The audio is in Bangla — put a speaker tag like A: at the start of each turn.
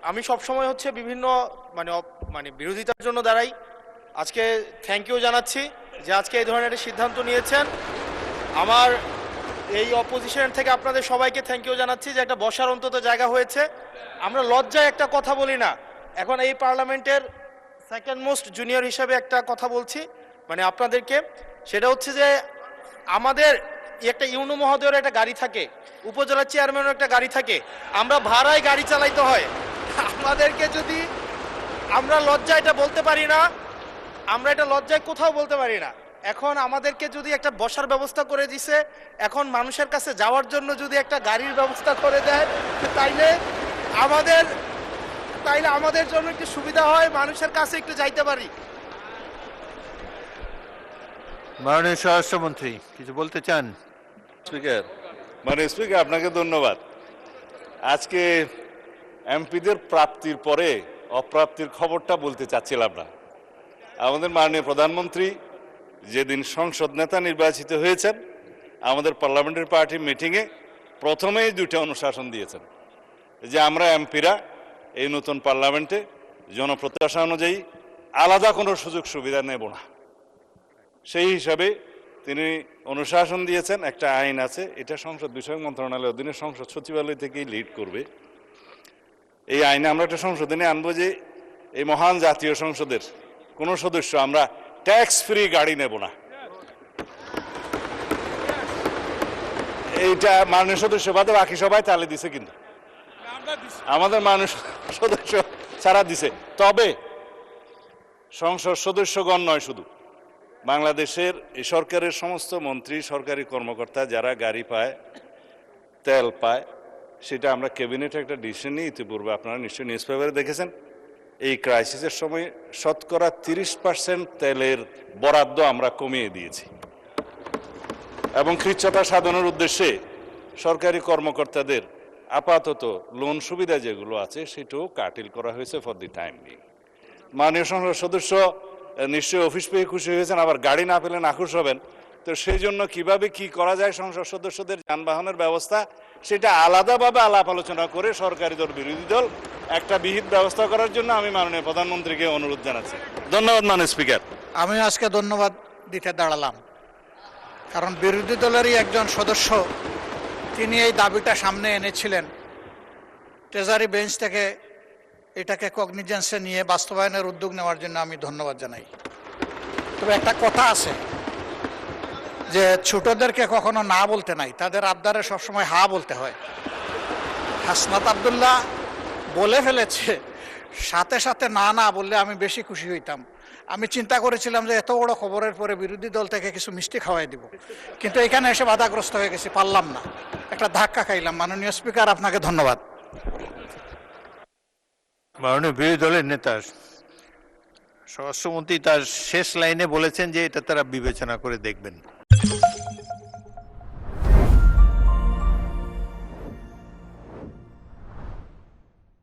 A: আমি সবসময় হচ্ছে বিভিন্ন মানে মানে বিরোধিতার জন্য দাঁড়াই। আজকে থ্যাংক ইউ জানাচ্ছি যে আজকে এই ধরনের একটা সিদ্ধান্ত নিয়েছেন। আমার এই অপোজিশন থেকে আপনাদের সবাইকে থ্যাংক ইউ জানাচ্ছি যে একটা বসার অন্তত জায়গা হয়েছে। আমরা লজ্জায় একটা কথা বলি না, এখন এই পার্লামেন্টের সেকেন্ড মোস্ট জুনিয়র হিসেবে একটা কথা বলছি মানে আপনাদেরকে, সেটা হচ্ছে যে আমাদের একটা ইউনো মহোদয়ের একটা গাড়ি থাকে, উপজেলা চেয়ারম্যানের একটা গাড়ি থাকে, আমরা ভাড়ায় গাড়ি চালাইতে হয়। আমাদেরকে যদি আমরা লজ্জায় এটা বলতে পারি না, আমরা এটা লজ্জায় কোথাও বলতে পারি না। এখন আমাদেরকে যদি একটা বসার ব্যবস্থা করে দিছে, এখন মানুষের কাছে যাওয়ার জন্য যদি একটা গাড়ির ব্যবস্থা করে দেয় তাইলে আমাদের জন্য একটু সুবিধা হয়, মানুষের কাছে একটু যাইতে পারি।
B: মাননীয় স্বরাষ্ট্রমন্ত্রী কিছু বলতে চান?
C: স্পিকার, মাননীয় স্পিকার, আপনাকে ধন্যবাদ। আজকে এমপিদের প্রাপ্তির পরে অপ্রাপ্তির খবরটা বলতে চাচ্ছিলাম না। আমাদের মাননীয় প্রধানমন্ত্রী যেদিন সংসদ নেতা নির্বাচিত হয়েছেন, আমাদের পার্লামেন্টারি পার্টি মিটিংয়ে প্রথমেই দুইটা অনুশাসন দিয়েছেন যে আমরা এমপিরা এই নতুন পার্লামেন্টে জনপ্রত্যাশা অনুযায়ী আলাদা কোনো সুযোগ সুবিধা নেব না। সেই হিসাবে তিনি অনুশাসন দিয়েছেন, একটা আইন আছে, এটা সংসদ বিষয়ক মন্ত্রণালয়ের অধীনে সংসদ সচিবালয় থেকেই লিড করবে। এই আইনে আমরা একটা সংশোধনী আনবো যে এই মহান জাতীয় সংসদের কোনো সদস্য আমরা ট্যাক্স ফ্রি গাড়ি নেব না। এইটা মাননীয় সদস্য বাদে বাকি সবাই তালে দিছে, কিন্তু আমাদের মাননীয় সদস্য ছাড়া দিছে। তবে সংসদ সদস্যগণ নয়, শুধু বাংলাদেশের এই সরকারের সমস্ত মন্ত্রী, সরকারি কর্মকর্তা যারা গাড়ি পায়, তেল পায়, সেটা আমরা ক্যাবিনেটে একটা ডিসিশন নিয়ে ইতিপূর্বে আপনারা নিশ্চয়ই নিউজ পেপারে দেখেছেন, এই ক্রাইসিসের সময় শতকরা 30% তেলের বরাদ্দ আমরা কমিয়ে দিয়েছি এবং কৃচ্ছ্রতা সাধনের উদ্দেশ্যে সরকারি কর্মকর্তাদের আপাতত লোন সুবিধা যেগুলো আছে সেটাও কাটিল করা হয়েছে ফর দি টাইম বিং। মাননীয় সংসদ সদস্য নিশ্চয়ই অফিস পেয়ে খুশি হয়েছেন, আবার গাড়ি না পেলে নাখুশ হবেন। তো সেই জন্য কিভাবে কি করা যায় সংসদ সদস্যদের যানবাহনের ব্যবস্থা, সেটা আলাদাভাবে আলাপ আলোচনা করে সরকারি দল বিরোধী দল একটা বিহিত ব্যবস্থা করার জন্য আমি মাননীয় প্রধানমন্ত্রীকে অনুরোধ জানাচ্ছি। ধন্যবাদ মাননীয় স্পিকার।
D: আমি আজকে ধন্যবাদ দিতে দাঁড়ালাম, কারণ বিরোধী দলেরই একজন সদস্য তিনি এই দাবিটা সামনে এনেছিলেন। ট্রেজারি বেঞ্চ থেকে এটাকে কগনিজেন্সে নিয়ে বাস্তবায়নের উদ্যোগ নেওয়ার জন্য আমি ধন্যবাদ জানাই। তবে একটা কথা আছে যে ছোটদেরকে কখনো না বলতে নাই, তাদের আবদারে সবসময় হা বলতে হয়। হাসনাত আবদুল্লাহ বলে ফেলেছে, সাথে সাথে না না বললে আমি বেশি খুশি হইতাম। আমি চিন্তা করেছিলাম যে এত বড় খবরের পরে বিরোধী দল থেকে কিছু মিষ্টি খাওয়াই দিব, কিন্তু এখানে এসে বাধাগ্রস্ত হয়ে গেছি, পারলাম না, একটা ধাক্কা খাইলাম। মাননীয় স্পিকার, আপনাকে ধন্যবাদ।
B: মাননীয় বিরোধী দলের নেতা স্বরাষ্ট্রমন্ত্রী তার শেষ লাইনে বলেছেন যে এটা তারা বিবেচনা করে দেখবেন।